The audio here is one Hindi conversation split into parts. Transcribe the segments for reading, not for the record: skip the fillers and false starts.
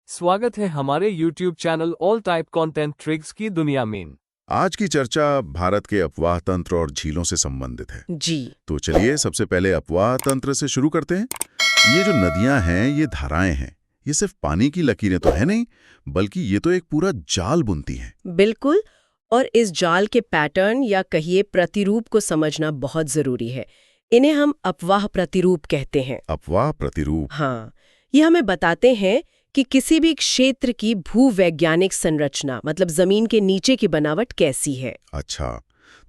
स्वागत है हमारे YouTube channel all type content tricks की दुनिया में। आज की चर्चा भारत के अपवाह तंत्र और झीलों से संबंधित है। जी तो चलिए सबसे पहले अपवाह तंत्र से शुरू करते हैं। ये जो नदियां हैं, ये धाराएं हैं, ये सिर्फ पानी की लकीरें तो है नहीं, बल्कि ये तो एक पूरा जाल बुनती हैं। बिल्कुल। और इस जाल के पैटर्न या कहिए प्रतिरूप को समझना बहुत जरूरी है। इन्हें हम अपवाह प्रतिरूप कहते हैं। अपवाह प्रतिरूप। हाँ, ये हमें बताते हैं कि किसी भी क्षेत्र की भूवैज्ञानिक संरचना मतलब जमीन के नीचे की बनावट कैसी है। अच्छा,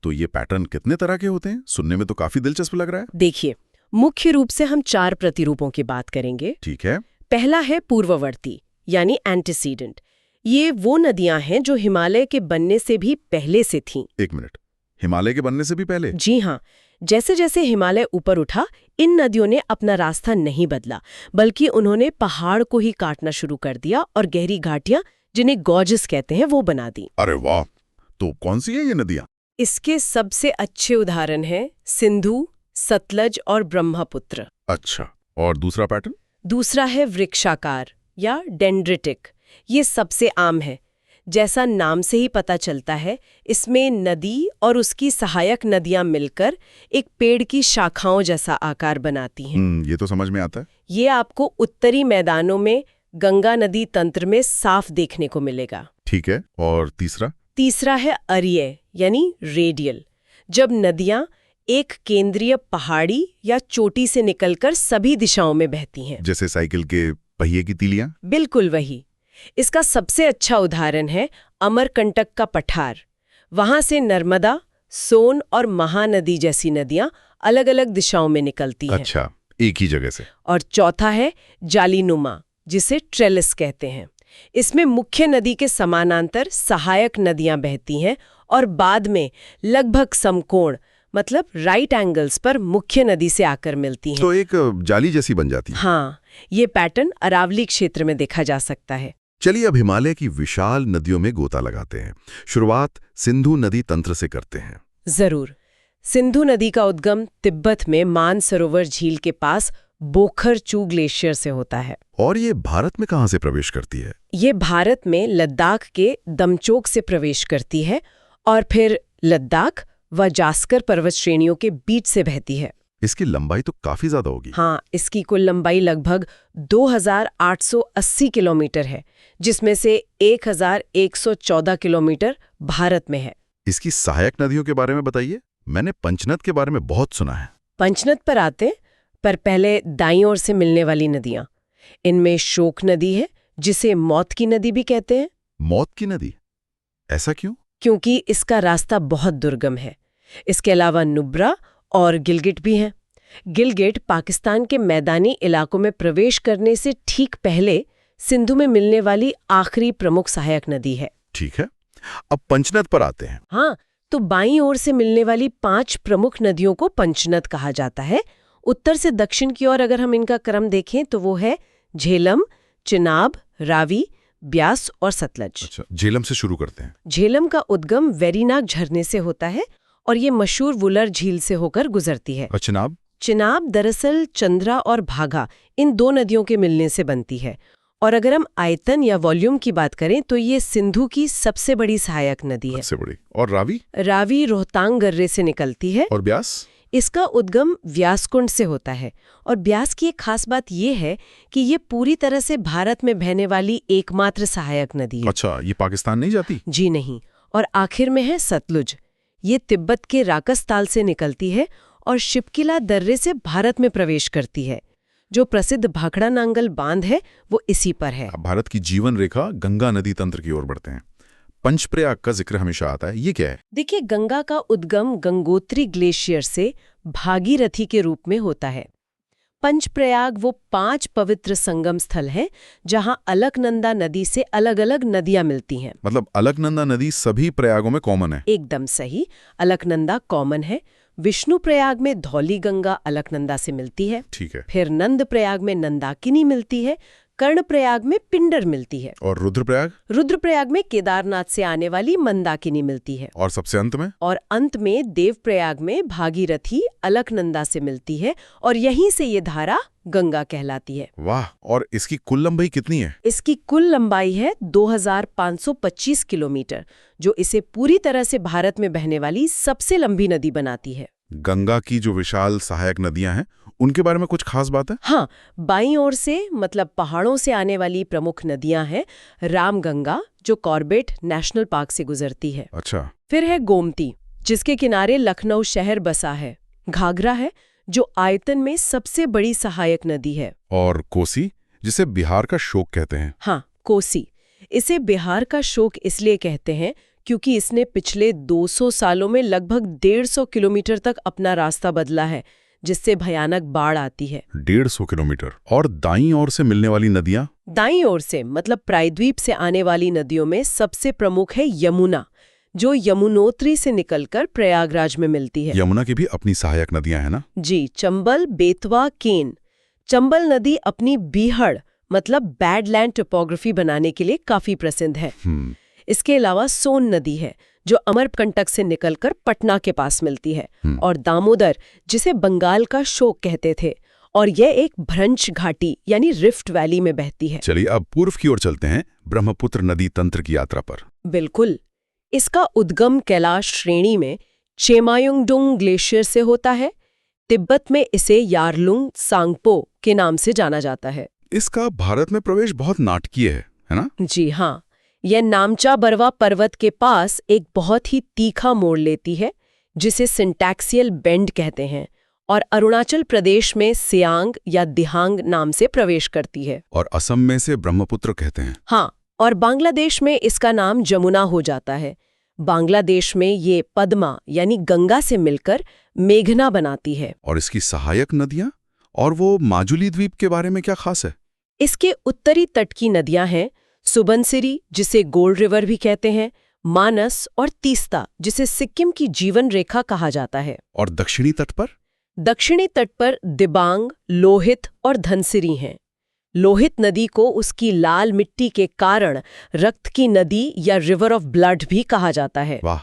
तो ये पैटर्न कितने तरह के होते हैं? सुनने में तो काफी दिलचस्प लग रहा है। देखिए, मुख्य रूप से हम 4 प्रतिरूपों की बात करेंगे। ठीक है। पहला है पूर्ववर्ती यानी एंटीसीडेंट। ये वो नदियां हैं जो हिमालय के बनने से भी पहले से थीं। एक मिनट, हिमालय के बनने से भी पहले? जी हाँ, जैसे जैसे हिमालय ऊपर उठा, इन नदियों ने अपना रास्ता नहीं बदला, बल्कि उन्होंने पहाड़ को ही काटना शुरू कर दिया और गहरी घाटियां, जिन्हें गॉर्जेस कहते हैं, वो बना दी। अरे वाह! तो कौन सी है ये नदियां? इसके सबसे अच्छे उदाहरण हैं सिंधु, सतलज और ब्रह्मपुत्र। अच्छा, और दूसरा पैटर्न? दूसरा है वृक्षाकार या डेंड्रिटिक। ये सबसे आम है। जैसा नाम से ही पता चलता है, इसमें नदी और उसकी सहायक नदियां मिलकर एक पेड़ की शाखाओं जैसा आकार बनाती हैं। ये तो समझ में आता है। ये आपको उत्तरी मैदानों में गंगा नदी तंत्र में साफ देखने को मिलेगा। ठीक है, और तीसरा? तीसरा है अरीय यानी रेडियल। जब नदियां एक केंद्रीय पहाड़ी या चोटी से निकलकर सभी दिशाओं में बहती हैं। जैसे साइकिल के पहिए की तीलियां? बिल्कुल वही। इसका सबसे अच्छा उदाहरण है अमरकंटक का पठार। वहां से नर्मदा, सोन और महानदी जैसी नदियां अलग अलग दिशाओं में निकलती हैं। अच्छा, एक ही जगह से। और चौथा है जालीनुमा, जिसे ट्रेलिस कहते हैं। इसमें मुख्य नदी के समानांतर सहायक नदियां बहती हैं और बाद में लगभग समकोण मतलब राइट एंगल्स पर मुख्य नदी से आकर मिलती हैं। तो एक जाली जैसी बन जाती है। हाँ, ये पैटर्न अरावली क्षेत्र में देखा जा सकता है। चलिए अब हिमालय की विशाल नदियों में गोता लगाते हैं। शुरुआत सिंधु नदी तंत्र से करते हैं। जरूर। सिंधु नदी का उद्गम तिब्बत में मानसरोवर झील के पास बोखरचू ग्लेशियर से होता है। और ये भारत में कहाँ से प्रवेश करती है? ये भारत में लद्दाख के दमचोक से प्रवेश करती है और फिर लद्दाख व जास्कर पर्वत श्रेणियों के बीच से बहती है। इसकी लंबाई तो काफी ज्यादा होगी। हाँ, इसकी कुल लंबाई लगभग 2880 किलोमीटर है, जिसमें से 1114 किलोमीटर भारत में है। इसकी सहायक नदियों के बारे में बताइए। मैंने पंचनद के बारे में बहुत सुना है। पंचनद पर आते, पर पहले दाईं ओर से मिलने वाली नदियां। इनमें शोक नदी है, जिसे मौत की नदी भी कहते हैं। मौत की नदी? ऐसा क्यों? क्योंकि इसका रास्ता बहुत दुर्गम है। इसके अलावा नुब्रा और गिलगिट भी हैं। गिलगिट पाकिस्तान के मैदानी इलाकों में प्रवेश करने से ठीक पहले सिंधु में मिलने वाली आखिरी प्रमुख सहायक नदी है। ठीक है, अब पंचनद पर आते हैं। हाँ, तो बाईं ओर से मिलने वाली 5 प्रमुख नदियों को पंचनद कहा जाता है। उत्तर से दक्षिण की ओर अगर हम इनका क्रम देखें तो वो है झेलम, चिनाब, रावी, ब्यास और सतलज। अच्छा, झेलम से शुरू करते हैं। झेलम का उद्गम वेरीनाग झरने से होता है और ये मशहूर वुलर झील से होकर गुजरती है। चिनाब? चिनाब दरअसल चंद्रा और भागा इन 2 नदियों के मिलने से बनती है। और अगर हम आयतन या वॉल्यूम की बात करें तो ये सिंधु की सबसे बड़ी सहायक नदी है। सबसे बड़ी। और रावी? रावी रोहतांग गर्रे से निकलती है। और ब्यास? इसका उद्गम व्यासकुंड से होता है। और ब्यास की एक खास बात यह है कि ये पूरी तरह से भारत में बहने वाली एकमात्र सहायक नदी है। अच्छा, ये पाकिस्तान नहीं जाती? जी नहीं। और आखिर में है सतलुज। ये तिब्बत के राकसताल से निकलती है और शिपकिला दर्रे से भारत में प्रवेश करती है। जो प्रसिद्ध भाखड़ा नांगल बांध है वो इसी पर है। अब भारत की जीवन रेखा गंगा नदी तंत्र की ओर बढ़ते हैं। पंचप्रयाग का जिक्र हमेशा आता है, ये क्या है? देखिए, गंगा का उद्गम गंगोत्री ग्लेशियर से भागीरथी के रूप में होता है। पंचप्रयाग वो 5 पवित्र संगम स्थल हैं जहां अलकनंदा नदी से अलग अलग नदियां मिलती हैं। मतलब अलकनंदा नदी सभी प्रयागों में कॉमन है? एकदम सही, अलकनंदा कॉमन है। विष्णु प्रयाग में धौली गंगा अलकनंदा से मिलती है। ठीक है। फिर नंद प्रयाग में नंदाकिनी मिलती है। कर्णप्रयाग में पिंडर मिलती है। और रुद्रप्रयाग? रुद्रप्रयाग में केदारनाथ से आने वाली मंदाकिनी मिलती है। और सबसे अंत में? और अंत में देवप्रयाग में भागीरथी अलकनंदा से मिलती है और यहीं से ये धारा गंगा कहलाती है। वाह! और इसकी कुल लंबाई कितनी है? इसकी कुल लंबाई है 2525 किलोमीटर, जो इसे पूरी तरह से भारत में बहने वाली सबसे लंबी नदी बनाती है। गंगा की जो विशाल सहायक नदियां हैं, उनके बारे में कुछ खास बात है? हाँ, बाईं ओर से मतलब पहाड़ों से आने वाली प्रमुख नदियां हैं रामगंगा, जो कॉर्बेट नेशनल पार्क से गुजरती है। अच्छा। फिर है गोमती, जिसके किनारे लखनऊ शहर बसा है। घाघरा है, जो आयतन में सबसे बड़ी सहायक नदी है। और कोसी, जिसे बिहार का शोक कहते हैं। हाँ, कोसी। इसे बिहार का शोक इसलिए कहते हैं क्योंकि इसने पिछले 200 सालों में लगभग 150 किलोमीटर तक अपना रास्ता बदला है, जिससे भयानक बाढ़ आती है। 150 किलोमीटर। और दाईं ओर से मिलने वाली नदियां? दाईं ओर से मतलब प्रायद्वीप से आने वाली नदियों में सबसे प्रमुख है यमुना, जो यमुनोत्री से निकलकर प्रयागराज में मिलती है। यमुना की भी अपनी सहायक नदियां हैं ना? जी, चंबल, बेतवा, केन। चंबल नदी अपनी बीहड़ मतलब बैडलैंड टोपोग्राफी बनाने के लिए काफी प्रसिद्ध है। इसके अलावा सोन नदी है, जो अमरकंटक से निकलकर पटना के पास मिलती है। और दामोदर, जिसे बंगाल का शोक कहते थे, और यह एक भ्रंश घाटी यानी रिफ्ट वैली में बहती है। चलिए अब पूर्व की ओर चलते हैं, ब्रह्मपुत्र नदी तंत्र की यात्रा पर। बिल्कुल। इसका उद्गम कैलाश श्रेणी में चेमायुंगडुंग ग्लेशियर से होता है। तिब्बत में इसे यारलुंग सांगपो के नाम से जाना जाता है। इसका भारत में प्रवेश बहुत नाटकीय है ना? जी हाँ, यह नामचा बरवा पर्वत के पास एक बहुत ही तीखा मोड़ लेती है, जिसे सिंटैक्सियल बेंड कहते हैं, और अरुणाचल प्रदेश में सियांग या दिहांग नाम से प्रवेश करती है। और असम में से ब्रह्मपुत्र कहते हैं। हाँ, और बांग्लादेश में इसका नाम जमुना हो जाता है। बांग्लादेश में ये पद्मा यानी गंगा से मिलकर मेघना बनाती है। और इसकी सहायक नदियां और वो माजुली द्वीप के बारे में क्या खास है? इसके उत्तरी तट की नदियां हैं सुबनसिरी, जिसे गोल्ड रिवर भी कहते हैं, मानस, और तीस्ता, जिसे सिक्किम की जीवन रेखा कहा जाता है। और दक्षिणी तट पर? दक्षिणी तट पर दिबांग, लोहित और धनसिरी हैं। लोहित नदी को उसकी लाल मिट्टी के कारण रक्त की नदी या रिवर ऑफ ब्लड भी कहा जाता है। वाह!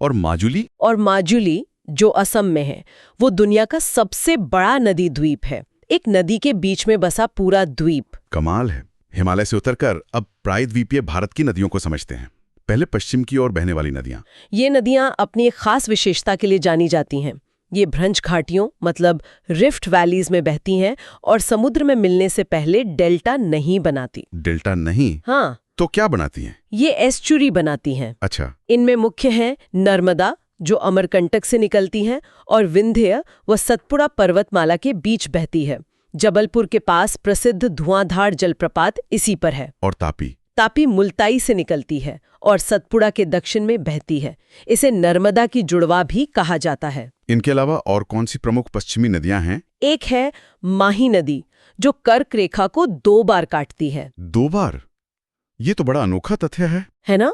और माजुली? और माजुली, जो असम में है, वो दुनिया का सबसे बड़ा नदी द्वीप है। एक नदी के बीच में बसा पूरा द्वीप। कमाल है। हिमालय से उतरकर अब प्रायद्वीपीय भारत की नदियों को समझते हैं। पहले पश्चिम की ओर बहने वाली नदियां। ये नदियां अपनी एक खास विशेषता के लिए जानी जाती हैं। ये भ्रंश घाटियों मतलब रिफ्ट वैलीज में बहती हैं और समुद्र में मिलने से पहले डेल्टा नहीं बनाती। डेल्टा नहीं? हाँ। तो क्या बनाती हैं? ये एस्चुरी बनाती हैं। अच्छा। इनमें मुख्य हैं नर्मदा, जो अमरकंटक से निकलती हैं, और विंध्य व सतपुड़ा पर्वतमाला के बीच बहती है। जबलपुर के पास प्रसिद्ध धुआंधार जलप्रपात इसी पर है। और तापी? तापी मुल्ताई से निकलती है और सतपुड़ा के दक्षिण में बहती है। इसे नर्मदा की जुड़वा भी कहा जाता है। इनके अलावा और कौन सी प्रमुख पश्चिमी नदियां हैं? एक है माही नदी, जो कर्क रेखा को 2 बार काटती है। 2 बार? ये तो बड़ा अनोखा तथ्य है ना?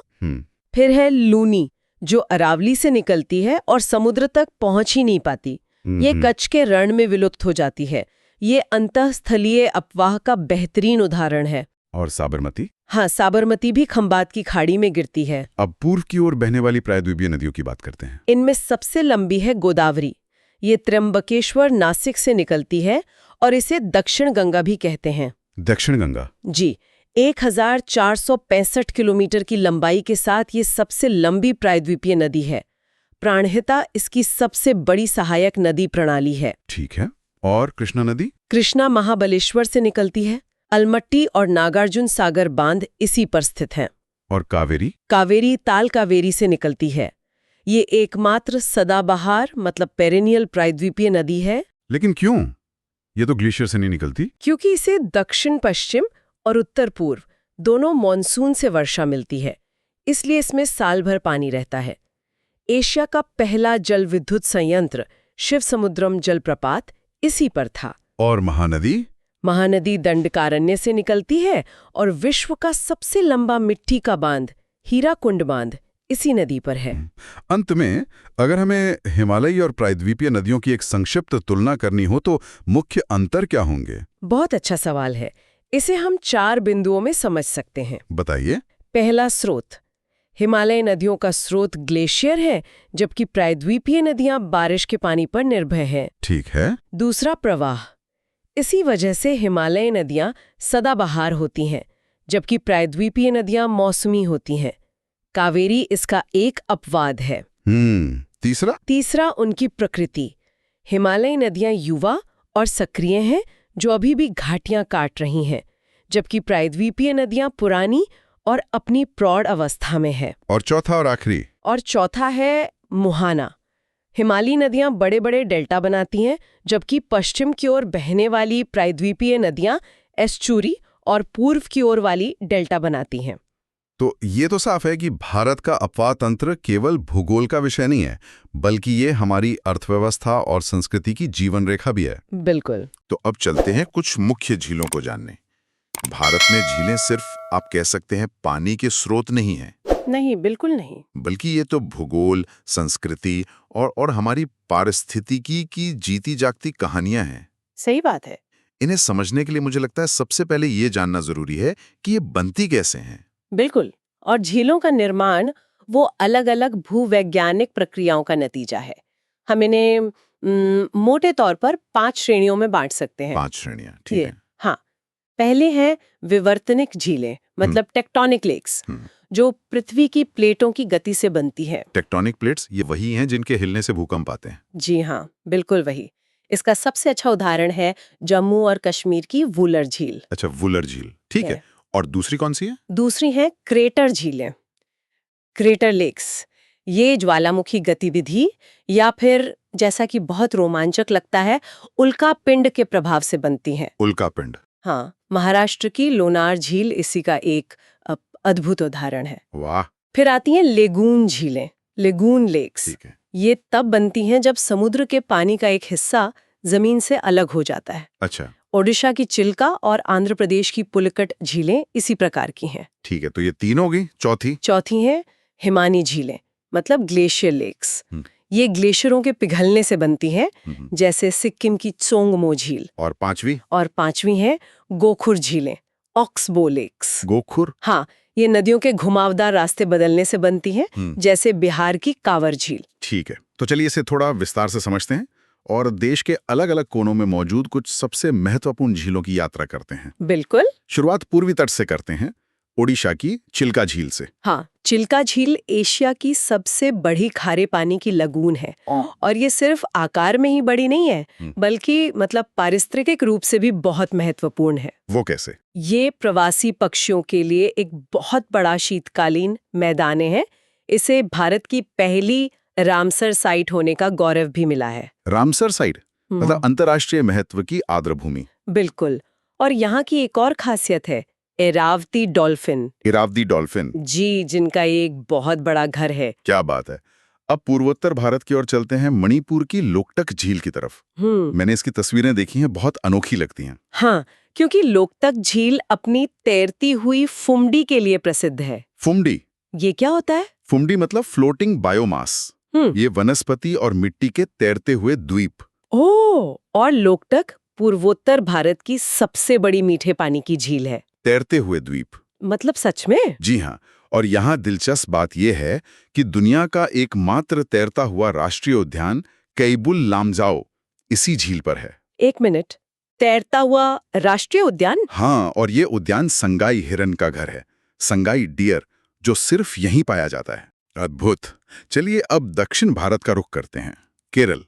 फिर है लूनी, जो अरावली से निकलती है और समुद्र तक पहुंच ही नहीं पाती। ये कच्छ के रण में विलुप्त हो जाती है। ये अंतःस्थलीय अपवाह का बेहतरीन उदाहरण है। और साबरमती? हाँ, साबरमती भी खंबात की खाड़ी में गिरती है। अब पूर्व की ओर बहने वाली प्रायद्वीपीय नदियों की बात करते हैं। इनमें सबसे लंबी है गोदावरी। ये त्र्यंबकेश्वर, नासिक से निकलती है और इसे दक्षिण गंगा भी कहते हैं। दक्षिण गंगा? जी। 1465 किलोमीटर की लंबाई के साथ ये सबसे लंबी प्रायद्वीपीय नदी है। प्राणहिता इसकी सबसे बड़ी सहायक नदी प्रणाली है। ठीक है। और कृष्णा नदी? कृष्णा महाबलेश्वर से निकलती है। अलमट्टी और नागार्जुन सागर बांध इसी पर स्थित हैं। और कावेरी? कावेरी ताल कावेरी से निकलती है। ये एकमात्र सदाबहार मतलब पेरेनियल प्रायद्वीपीय नदी है। लेकिन क्यों? ये तो ग्लेशियर से नहीं निकलती। क्योंकि इसे दक्षिण पश्चिम और उत्तर पूर्व दोनों मॉनसून से वर्षा मिलती है, इसलिए इसमें साल भर पानी रहता है। एशिया का पहला जल विद्युत संयंत्र शिवसमुद्रम जलप्रपात इसी पर था। और महानदी? महानदी दंडकारण्य से निकलती है और विश्व का सबसे लंबा मिट्टी का बांध हीराकुंड बांध इसी नदी पर है। अंत में अगर हमें हिमालयी और प्रायद्वीपीय नदियों की एक संक्षिप्त तुलना करनी हो तो मुख्य अंतर क्या होंगे? बहुत अच्छा सवाल है। इसे हम 4 बिंदुओं में समझ सकते हैं। बताइए। पहला स्रोत, हिमालय नदियों का स्रोत ग्लेशियर है, जबकि प्रायद्वीपीय नदियां बारिश के पानी पर निर्भर हैं। ठीक है। दूसरा प्रवाह, इसी वजह से हिमालय नदियां सदाबहार होती हैं, जबकि प्रायद्वीपीय नदियां मौसमी होती हैं। कावेरी इसका एक अपवाद है। तीसरा उनकी प्रकृति। हिमालय नदियां युवा और सक्रिय हैं, जो अभी भी घाटियां काट रही हैं, जबकि प्रायद्वीपीय नदियां पुरानी और अपनी प्रौढ़ अवस्था में है। और चौथा है मुहाना। हिमालयी नदियां बड़े बड़े डेल्टा बनाती हैं, जबकि पश्चिम की ओर बहने वाली प्रायद्वीपीय नदियां एस्चुरी और पूर्व की ओर वाली डेल्टा बनाती हैं। तो ये तो साफ है कि भारत का अपवाह तंत्र केवल भूगोल का विषय नहीं है, बल्कि ये हमारी अर्थव्यवस्था और संस्कृति की जीवन रेखा भी है। बिल्कुल। तो अब चलते हैं कुछ मुख्य झीलों को जानने। भारत में झीलें सिर्फ आप कह सकते हैं पानी के स्रोत नहीं हैं। नहीं, बिल्कुल नहीं। बल्कि ये तो भूगोल, संस्कृति और हमारी पारिस्थितिकी की जीती जागती कहानियां हैं। सही बात है। इन्हें समझने के लिए मुझे लगता है सबसे पहले ये जानना जरूरी है कि ये बनती कैसे हैं। बिल्कुल। और झीलों का निर्माण वो अलग अलग भूवैज्ञानिक प्रक्रियाओं का नतीजा है। हम इन्हें मोटे तौर पर 5 श्रेणियों में बांट सकते हैं। 5 श्रेणियां, ठीक है। हाँ, पहले हैं विवर्तनिक झीलें, मतलब टेक्टोनिक लेक्स, जो पृथ्वी की प्लेटों की गति से बनती है। टेक्टोनिक प्लेट्स ये वही हैं जिनके हिलने से भूकंप आते हैं। जी हाँ, बिल्कुल वही। इसका सबसे अच्छा उदाहरण है जम्मू और कश्मीर की वुलर झील। अच्छा, वुलर झील, ठीक है। और दूसरी कौन सी है? दूसरी है क्रेटर झीलें, क्रेटर लेक्स। ये ज्वालामुखी गतिविधि या फिर जैसा कि बहुत रोमांचक लगता है, उल्का पिंड के प्रभाव से बनती हैं। उल्का पिंड। हाँ, महाराष्ट्र की लोनार झील इसी का एक अद्भुत उदाहरण है। वाह। फिर आती हैं लेगून झीलें, लेगून लेक्स। ठीक है। ये तब बनती हैं जब समुद्र के पानी का एक हिस्सा जमीन से अलग हो जाता है। अच्छा। ओडिशा की चिल्का और आंध्र प्रदेश की पुलिकट झीलें इसी प्रकार की हैं। ठीक है, तो ये 3 हो गई। चौथी है हिमानी झीलें, मतलब ग्लेशियर लेक्स। ये ग्लेशियरों के पिघलने से बनती हैं, जैसे सिक्किम की त्सोंगमो झील। और पांचवी है गोखुर झीलें, ऑक्सबो लेक्स। गोखुर? हाँ, ये नदियों के घुमावदार रास्ते बदलने से बनती हैं, जैसे बिहार की कांवर झील। ठीक है, तो चलिए इसे थोड़ा विस्तार से समझते हैं और देश के अलग अलग कोनों में मौजूद कुछ सबसे महत्वपूर्ण झीलों की यात्रा करते हैं। बिल्कुल। शुरुआत पूर्वी तट से करते हैं, ओडिशा की चिल्का झील से। हाँ, चिल्का झील एशिया की सबसे बड़ी खारे पानी की लगून है। और ये सिर्फ आकार में ही बड़ी नहीं है, बल्कि मतलब पारिस्थितिक रूप से भी बहुत महत्वपूर्ण है। वो कैसे? ये प्रवासी पक्षियों के लिए एक बहुत बड़ा शीतकालीन मैदान है। इसे भारत की पहली रामसर साइट होने का गौरव भी मिला है। रामसर साइट मतलब अंतर्राष्ट्रीय महत्व की आर्द्रभूमि। बिल्कुल। और यहाँ की एक और खासियत है, इरावती डॉल्फिन। इरावती डॉल्फिन जी, जिनका एक बहुत बड़ा घर है। क्या बात है। अब पूर्वोत्तर भारत की ओर चलते हैं, मणिपुर की लोकटक झील की तरफ। मैंने इसकी तस्वीरें देखी हैं, बहुत अनोखी लगती हैं। हाँ, क्योंकि लोकटक झील अपनी तैरती हुई फुमडी के लिए प्रसिद्ध है। फुमडी? ये क्या होता है? फुमडी मतलब फ्लोटिंग बायोमास। ये वनस्पति और मिट्टी के तैरते हुए द्वीप। ओह, और लोकटक पूर्वोत्तर भारत की सबसे बड़ी मीठे पानी की झील है। तैरते हुए द्वीप मतलब सच में? जी हाँ। और यहाँ दिलचस्प बात यह है कि दुनिया का एकमात्र तैरता हुआ राष्ट्रीय उद्यान कैबुल लामजाओ इसी झील पर है। 1 मिनट, तैरता हुआ राष्ट्रीय उद्यान? हाँ, और ये उद्यान संगाई हिरन का घर है, संगाई डियर, जो सिर्फ यहीं पाया जाता है। अद्भुत। चलिए अब दक्षिण भारत का रुख करते हैं, केरल।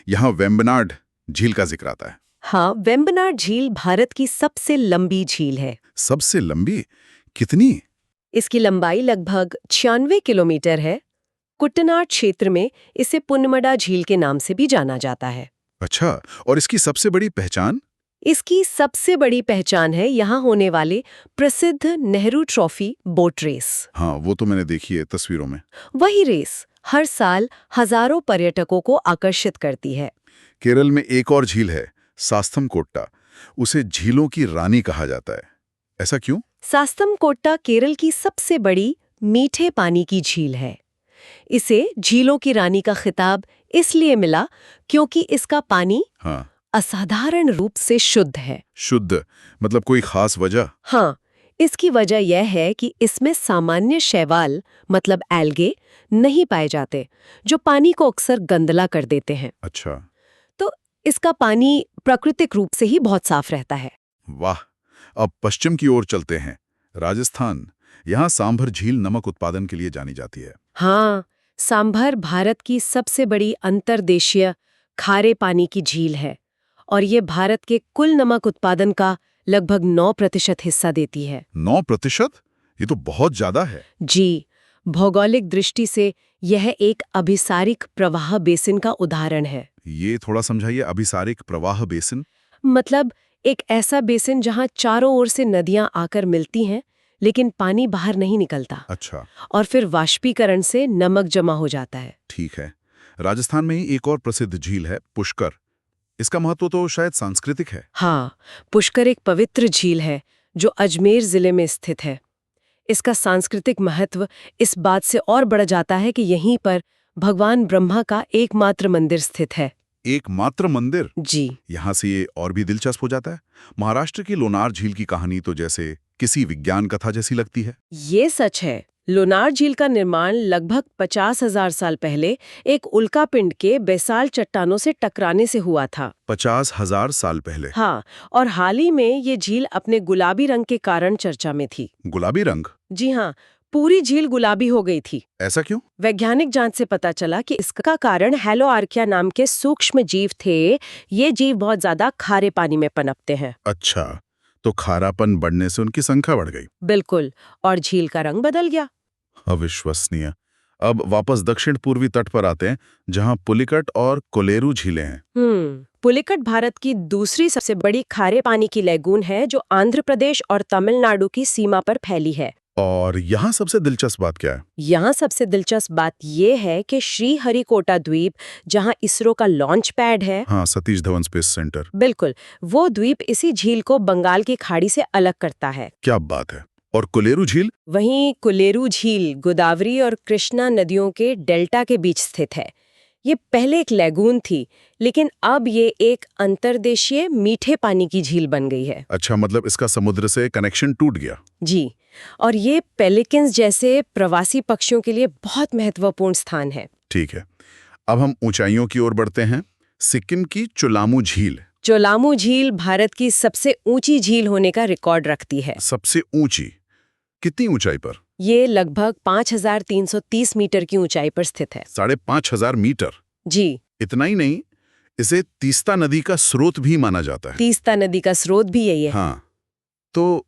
यहाँ वेम्बनाड झील का जिक्र आता है। हाँ, वेम्बनाड झील भारत की सबसे लंबी झील है। सबसे लंबी? कितनी? इसकी लंबाई लगभग 96 किलोमीटर है। कुट्टनाड क्षेत्र में इसे पुन्नमड़ा झील के नाम से भी जाना जाता है। अच्छा, और इसकी सबसे बड़ी पहचान? इसकी सबसे बड़ी पहचान है यहाँ होने वाले प्रसिद्ध नेहरू ट्रॉफी बोट रेस। हाँ, वो तो मैंने देखी है तस्वीरों में। वही रेस हर साल हजारों पर्यटकों को आकर्षित करती है। केरल में एक और झील है, सास्थमकोट्टा। उसे झीलों की रानी कहा जाता है। ऐसा क्यों? सास्थमकोट्टा केरल की सबसे बड़ी मीठे पानी की झील है। इसे झीलों की रानी का खिताब इसलिए मिला क्योंकि इसका पानी असाधारण रूप से शुद्ध है। शुद्ध मतलब कोई खास वजह? हाँ, इसकी वजह यह है कि इसमें सामान्य शैवाल मतलब एल्गे नहीं पाए जाते, जो पानी को अक्सर गंदला कर देते हैं। अच्छा। तो इसका पानी प्राकृतिक रूप से ही बहुत साफ रहता है। वाह। अब पश्चिम की ओर चलते हैं। राजस्थान, यहाँ सांभर झील नमक उत्पादन के लिए जानी जाती है। हाँ, सांभर भारत की सबसे बड़ी अंतर्देशीय खारे पानी की झील है और ये भारत के कुल नमक उत्पादन का लगभग 9% हिस्सा देती है। 9%? ये तो बहुत ज्यादा है। जी, भौगोलिक दृष्टि से यह एक अभिसारिक प्रवाह बेसिन का उदाहरण है। ये थोड़ा समझाइए, अभिसारिक प्रवाह बेसिन? मतलब एक ऐसा बेसिन जहां चारों ओर से नदियां आकर मिलती हैं, लेकिन पानी बाहर नहीं निकलता अच्छा, और फिर वाष्पीकरण से नमक जमा हो जाता है। ठीक है। राजस्थान में ही एक और प्रसिद्ध झील है, पुष्कर। इसका महत्व तो शायद सांस्कृतिक है। हाँ, पुष्कर एक पवित्र झील है जो अजमेर जिले में स्थित है। इसका सांस्कृतिक महत्व इस बात से और बढ़ जाता है कि यहीं पर भगवान ब्रह्मा का एकमात्र मंदिर स्थित है। एकमात्र मंदिर? जी, यहाँ से ये और भी दिलचस्प हो जाता है। महाराष्ट्र की लोनार झील की कहानी तो जैसे किसी विज्ञान कथा जैसी लगती है। ये सच है। लोनार झील का निर्माण लगभग 50,000 साल पहले एक उल्कापिंड के बेसाल्ट चट्टानों से टकराने से हुआ था। 50,000 साल पहले? हाँ, और हाल ही में ये झील अपने गुलाबी रंग के कारण चर्चा में थी। गुलाबी रंग? जी हाँ, पूरी झील गुलाबी हो गई थी। ऐसा क्यों? वैज्ञानिक जांच से पता चला कि इसका कारण हेलोआर्किया नाम के सूक्ष्म जीव थे। ये जीव बहुत ज्यादा खारे पानी में पनपते हैं। अच्छा, तो खारापन बढ़ने से उनकी संख्या बढ़ गई। बिल्कुल, और झील का रंग बदल गया। अविश्वसनीय। अब वापस दक्षिण पूर्वी तट पर आते हैं, जहां पुलिकट और कोलेरू झीलें हैं। पुलिकट भारत की दूसरी सबसे बड़ी खारे पानी की लैगून है जो आंध्र प्रदेश और तमिलनाडु की सीमा पर फैली है। और यहाँ सबसे दिलचस्प बात क्या है? यहाँ सबसे दिलचस्प बात ये है कि श्रीहरिकोटा द्वीप, जहाँ इसरो का लॉन्च पैड है, हाँ, सतीश धवन स्पेस सेंटर। बिल्कुल, वो द्वीप इसी झील को बंगाल की खाड़ी से अलग करता है। क्या बात है। और कोलेरू झील? वहीं कोलेरू झील गोदावरी और कृष्णा नदियों के डेल्टा के बीच स्थित है। ये पहले एक लैगून थी, लेकिन अब ये एक अंतर्देशीय मीठे पानी की झील बन गई है। अच्छा, मतलब इसका समुद्र से कनेक्शन टूट गया। जी, और ये पेलिकन्स जैसे प्रवासी पक्षियों के लिए बहुत महत्वपूर्ण स्थान है। ठीक है, अब हम ऊंचाइयों की ओर बढ़ते हैं। सिक्किम की चोलामू झील। चोलामू झील भारत की सबसे ऊंची झील होने का रिकॉर्ड रखती है। सबसे ऊंची? कितनी ऊंचाई पर? ये लगभग 5,330 मीटर की ऊंचाई पर स्थित है। 5,500 मीटर? जी, इतना ही नहीं, इसे तीस्ता नदी का स्रोत भी माना जाता है। तीस्ता नदी का स्रोत भी यही है। हाँ, तो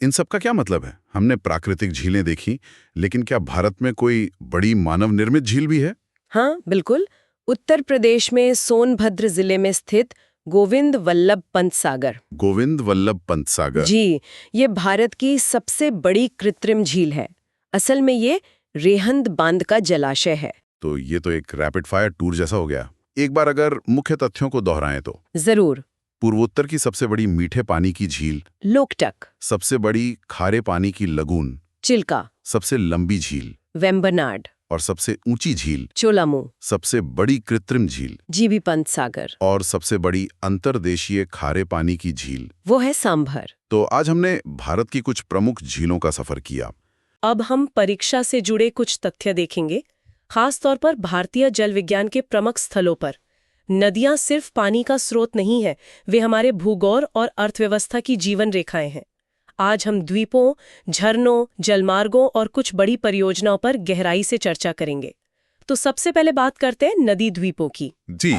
इन सब का क्या मतलब है? हमने प्राकृतिक झीलें देखी, लेकिन क्या भारत में कोई बड़ी मानव निर्मित झील भी है? हाँ, बिल्कुल। उत्तर प्रदेश में सोनभद्र जिले में स्थित गोविंद वल्लभ पंत सागर। गोविंद वल्लभ पंत सागर? जी, ये भारत की सबसे बड़ी कृत्रिम झील है। असल में ये रेहंद बांध का जलाशय है। तो ये तो एक रैपिड फायर टूर जैसा हो गया। एक बार अगर मुख्य तथ्यों को दोहराएं तो? जरूर। पूर्वोत्तर की सबसे बड़ी मीठे पानी की झील लोकटक, सबसे बड़ी खारे पानी की लगून चिल्का, सबसे लंबी झील वेम्बनाड, और सबसे ऊंची झील चोलामू, सबसे बड़ी कृत्रिम झील जीबी पंत सागर, और सबसे बड़ी अंतर्देशीय खारे पानी की झील वो है सांभर। तो आज हमने भारत की कुछ प्रमुख झीलों का सफर किया। अब हम परीक्षा से जुड़े कुछ तथ्य देखेंगे, खास तौर पर भारतीय जल विज्ञान के प्रमुख स्थलों पर। नदियां सिर्फ पानी का स्रोत नहीं है, वे हमारे भूगोल और अर्थव्यवस्था की जीवन रेखाएं हैं। आज हम द्वीपों, झरनों, जलमार्गों और कुछ बड़ी परियोजनाओं पर गहराई से चर्चा करेंगे। तो सबसे पहले बात करते हैं नदी द्वीपों की। जी।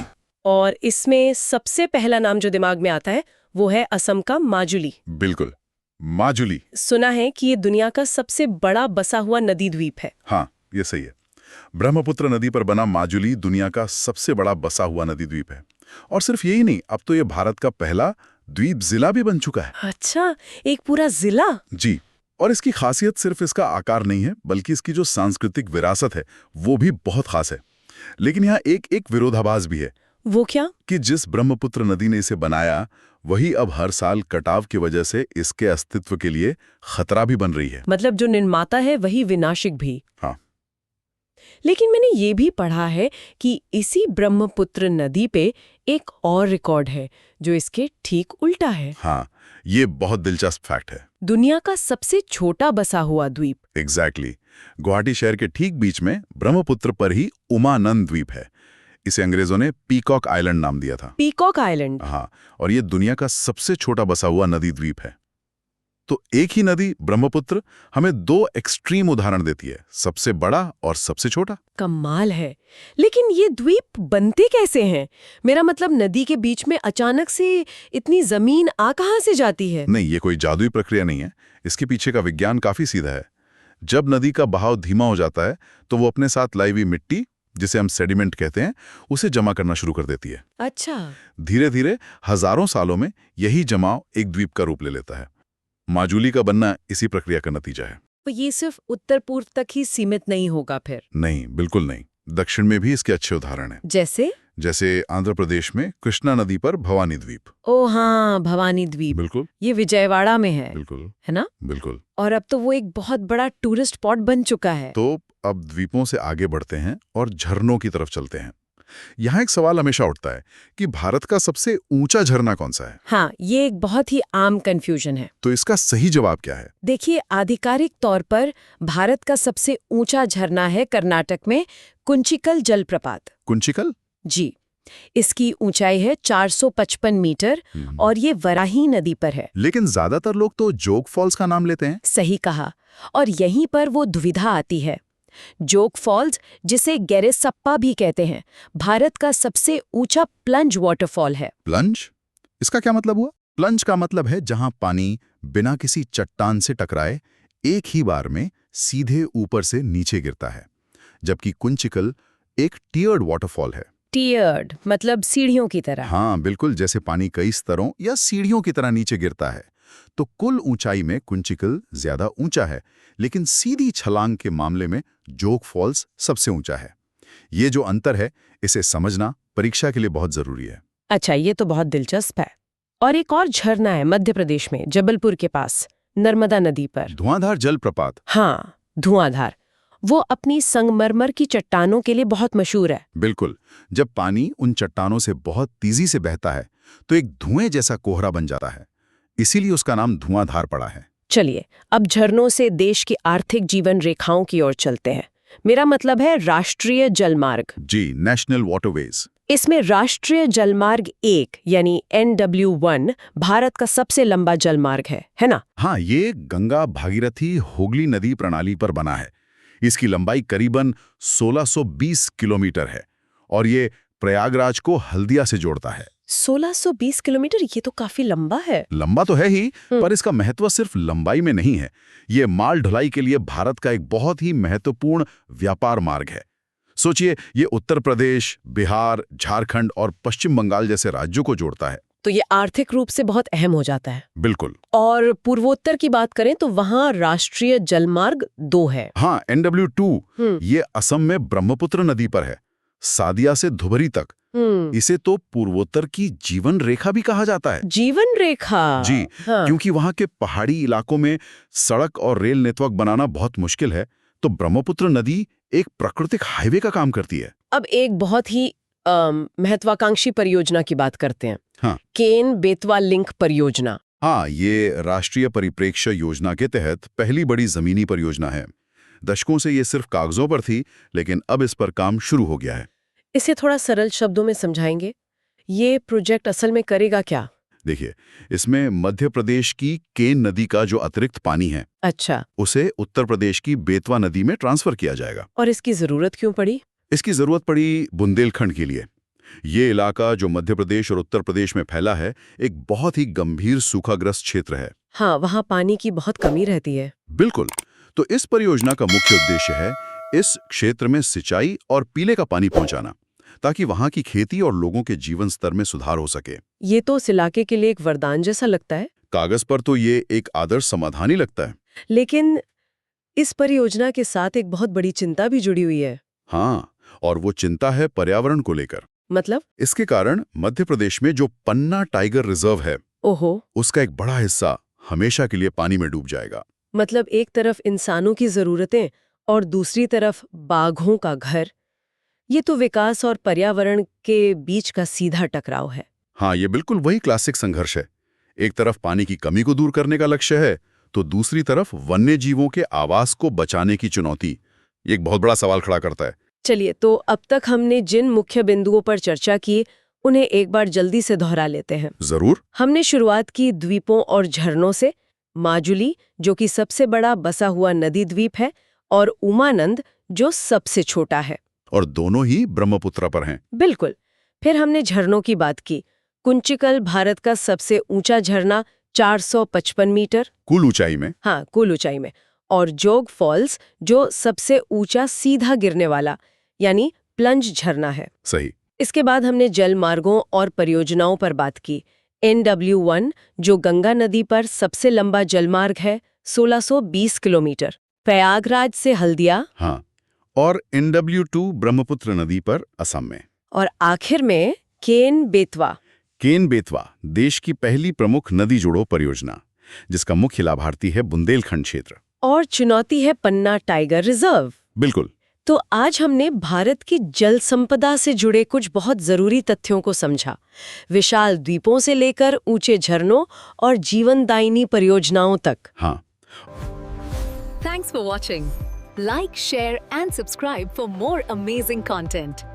और इसमें सबसे पहला नाम जो दिमाग में आता है वो है असम का माजुली। बिल्कुल, माजुली। सुना है कि ये दुनिया का सबसे बड़ा बसा हुआ नदी द्वीप है। हाँ, ये सही है। ब्रह्मपुत्र नदी पर बना माजुली दुनिया का सबसे बड़ा बसा हुआ नदी द्वीप है। और सिर्फ यही नहीं, अब तो ये भारत का पहला द्वीप जिला भी बन चुका है। अच्छा, एक पूरा जिला? जी। और इसकी खासियत सिर्फ इसका आकार नहीं है, बल्कि इसकी जो सांस्कृतिक विरासत है वो भी बहुत खास है। लेकिन यहाँ एक विरोधाभास भी है। वो क्या? कि जिस ब्रह्मपुत्र नदी ने इसे बनाया, वही अब हर साल कटाव की वजह से इसके अस्तित्व के लिए खतरा भी बन रही है। मतलब जो निर्माता है वही विनाशिक भी। हाँ। लेकिन मैंने ये भी पढ़ा है कि इसी ब्रह्मपुत्र नदी पे एक और रिकॉर्ड है जो इसके ठीक उल्टा है। हाँ, ये बहुत दिलचस्प फैक्ट है। दुनिया का सबसे छोटा बसा हुआ द्वीप। एग्जैक्टली। गुवाहाटी शहर के ठीक बीच में ब्रह्मपुत्र पर ही उमानंद द्वीप है। इसे अंग्रेजों ने पीकॉक आइलैंड नाम दिया था। Peacock island. हाँ, और ये दुनिया का सबसे छोटा बसा हुआ नदी द्वीप है। तो एक ही नदी ब्रह्मपुत्र हमें दो एक्सट्रीम उदाहरण देती है, सबसे बड़ा और सबसे छोटा। कमाल है। लेकिन ये द्वीप बनते कैसे हैं? मेरा मतलब नदी के बीच में अचानक से इतनी जमीन कहाँ से जाती है? नहीं, ये कोई जादुई प्रक्रिया नहीं है। इसके पीछे का विज्ञान काफी सीधा है। जब नदी का बहाव धीमा हो जाता है तो वो अपने साथ लाई हुई मिट्टी, जिसे हम सेडिमेंट कहते हैं, उसे जमा करना शुरू कर देती है। अच्छा। धीरे धीरे हजारों सालों में यही जमाव एक द्वीप का रूप ले लेता है। माजुली का बनना इसी प्रक्रिया का नतीजा है। तो ये सिर्फ उत्तर पूर्व तक ही सीमित नहीं होगा फिर? नहीं, बिल्कुल नहीं। दक्षिण में भी इसके अच्छे उदाहरण हैं। जैसे आंध्र प्रदेश में कृष्णा नदी पर भवानी द्वीप। ओ हाँ, भवानी द्वीप। बिल्कुल। ये विजयवाड़ा में है। बिल्कुल। है ना? बिल्कुल। और अब तो वो एक बहुत बड़ा टूरिस्ट स्पॉट बन चुका है। तो अब द्वीपों से आगे बढ़ते हैं और झरनों की तरफ चलते हैं। यहाँ एक सवाल हमेशा उठता है कि भारत का सबसे ऊंचा झरना कौन सा है? हाँ, ये एक बहुत ही आम कंफ्यूजन है। तो इसका सही जवाब क्या है? देखिए, आधिकारिक तौर पर भारत का सबसे ऊंचा झरना है कर्नाटक में कुंचिकल जलप्रपात। कुंचिकल? जी। इसकी ऊंचाई है 455 मीटर और ये वराही नदी पर है। लेकिन ज्यादातर लोग तो जोग फॉल्स का नाम लेते हैं। सही कहा। और यहीं पर वो दुविधा आती है। जोग फॉल्स, जिसे गेरेसप्पा भी कहते हैं, भारत का सबसे ऊंचा प्लंज वाटरफॉल है। प्लंज? इसका क्या मतलब हुआ? प्लंज का मतलब है जहां पानी बिना किसी चट्टान से टकराए एक ही बार में सीधे ऊपर से नीचे गिरता है, जबकि कुंचिकल एक टियर्ड वाटरफॉल है। टियर्ड मतलब सीढ़ियों की तरह? हाँ, बिल्कुल, जैसे पानी कई स्तरों या सीढ़ियों की तरह नीचे गिरता है। तो कुल ऊंचाई में कुंचिकल ज्यादा ऊंचा है, लेकिन सीधी छलांग के मामले में जोग फॉल्स सबसे ऊंचा है। ये जो अंतर है, इसे समझना परीक्षा के लिए बहुत जरूरी है। अच्छा, ये तो बहुत दिलचस्प है। और एक और झरना है मध्य प्रदेश में, जबलपुर के पास, नर्मदा नदी पर। धुआंधार जलप्रपात। हाँ, धुआंधार। वो अपनी संगमरमर की चट्टानों के लिए बहुत मशहूर है। बिल्कुल। जब पानी उन चट्टानों से बहुत तेजी से बहता है तो एक धुएं जैसा कोहरा बन जाता है, इसीलिए उसका नाम धुआंधार पड़ा है। चलिए, अब झरनों से देश की आर्थिक जीवन रेखाओं की ओर चलते हैं। मेरा मतलब है राष्ट्रीय जलमार्ग। जी, नेशनल वाटरवेज। इसमें राष्ट्रीय जलमार्ग 1 यानी NW1 भारत का सबसे लंबा जलमार्ग है ना? हाँ, ये गंगा भागीरथी हुगली नदी प्रणाली पर बना है। इसकी लंबाई करीबन 1620 किलोमीटर है और ये प्रयागराज को हल्दिया से जोड़ता है। 1620 किलोमीटर, ये तो काफी लंबा है। लंबा तो है ही, पर इसका महत्व सिर्फ लंबाई में नहीं है। ये माल ढुलाई के लिए भारत का एक बहुत ही महत्वपूर्ण व्यापार मार्ग है। सोचिए, ये उत्तर प्रदेश, बिहार, झारखंड और पश्चिम बंगाल जैसे राज्यों को जोड़ता है। तो ये आर्थिक रूप से बहुत अहम हो जाता है। बिल्कुल। और पूर्वोत्तर की बात करें तो वहाँ राष्ट्रीय जलमार्ग 2 है। हाँ, NW2। ये असम में ब्रह्मपुत्र नदी पर है, सादिया से धुबरी तक। इसे तो पूर्वोत्तर की जीवन रेखा भी कहा जाता है। जीवन रेखा? जी। हाँ। क्योंकि वहां के पहाड़ी इलाकों में सड़क और रेल नेटवर्क बनाना बहुत मुश्किल है, तो ब्रह्मपुत्र नदी एक प्राकृतिक हाईवे का काम करती है। अब एक बहुत ही महत्वाकांक्षी परियोजना की बात करते हैं। हाँ। केन बेतवा लिंक परियोजना। हाँ, ये राष्ट्रीय परिप्रेक्ष्य योजना के तहत पहली बड़ी जमीनी परियोजना है। दशकों से ये सिर्फ कागजों पर थी, लेकिन अब इस पर काम शुरू हो गया है। इसे थोड़ा सरल शब्दों में समझाएंगे? ये प्रोजेक्ट असल में करेगा क्या? देखिए, इसमें मध्य प्रदेश की केन नदी का जो अतिरिक्त पानी है, अच्छा, उसे उत्तर प्रदेश की बेतवा नदी में ट्रांसफर किया जाएगा। और इसकी जरूरत क्यों पड़ी? इसकी जरूरत पड़ी बुंदेलखंड के लिए। ये इलाका जो मध्य प्रदेश और उत्तर प्रदेश में फैला है, एक बहुत ही गंभीर सूखाग्रस्त क्षेत्र है। हाँ, वहाँ पानी की बहुत कमी रहती है। बिल्कुल। तो इस परियोजना का मुख्य उद्देश्य है इस क्षेत्र में सिंचाई और पीने का पानी पहुंचाना, ताकि वहां की खेती और लोगों के जीवन स्तर में सुधार हो सके। ये तो उस इलाके के लिए एक वरदान जैसा लगता है। कागज पर तो ये एक आदर्श समाधान ही लगता है। लेकिन इस परियोजना के साथ एक बहुत बड़ी चिंता भी जुड़ी हुई है। हाँ, और वो चिंता है पर्यावरण को लेकर। मतलब? इसके कारण मध्य प्रदेश में जो पन्ना टाइगर रिजर्व है, ओहो, उसका एक बड़ा हिस्सा हमेशा के लिए पानी में डूब जाएगा। मतलब एक तरफ इंसानों की जरूरतें और दूसरी तरफ बाघों का घर। ये तो विकास और पर्यावरण के बीच का सीधा टकराव है। हाँ, ये बिल्कुल वही क्लासिक संघर्ष है। एक तरफ पानी की कमी को दूर करने का लक्ष्य है, तो दूसरी तरफ वन्य जीवों के आवास को बचाने की चुनौती। ये एक बहुत बड़ा सवाल खड़ा करता है। चलिए, तो अब तक हमने जिन मुख्य बिंदुओं पर चर्चा की उन्हें एक बार जल्दी से दोहरा लेते हैं। जरूर। हमने शुरुआत की द्वीपों और झरनों से। माजुली, जो कि सबसे बड़ा बसा हुआ नदी द्वीप है, और उमानंद, जो सबसे छोटा है। और दोनों ही ब्रह्मपुत्र पर हैं। बिल्कुल। फिर हमने झरनों की बात की। कुंचिकल भारत का सबसे ऊंचा झरना 455 मीटर कुल ऊंचाई में। हाँ, कुल ऊंचाई में। और जोग फॉल्स, जो सबसे ऊंचा सीधा गिरने वाला यानी प्लंज झरना है। सही। इसके बाद हमने जल मार्गों और परियोजनाओं पर बात की। NW1, जो गंगा नदी पर सबसे लंबा जलमार्ग है, 1620 किलोमीटर, प्रयागराज से हल्दिया। हाँ, और NW2 ब्रह्मपुत्र नदी पर असम में। और आखिर में केन बेतवा। केन बेतवा देश की पहली प्रमुख नदी जोड़ो परियोजना, जिसका मुख्य लाभार्थी है बुंदेलखंड क्षेत्र। और चुनौती है पन्ना टाइगर रिजर्व। बिल्कुल। तो आज हमने भारत की जल संपदा से जुड़े कुछ बहुत जरूरी तथ्यों को समझा, विशाल द्वीपों से लेकर ऊंचे झरनों और जीवनदायिनी परियोजनाओं तक। हाँ। Thanks for watching. Like, share and subscribe for more amazing content.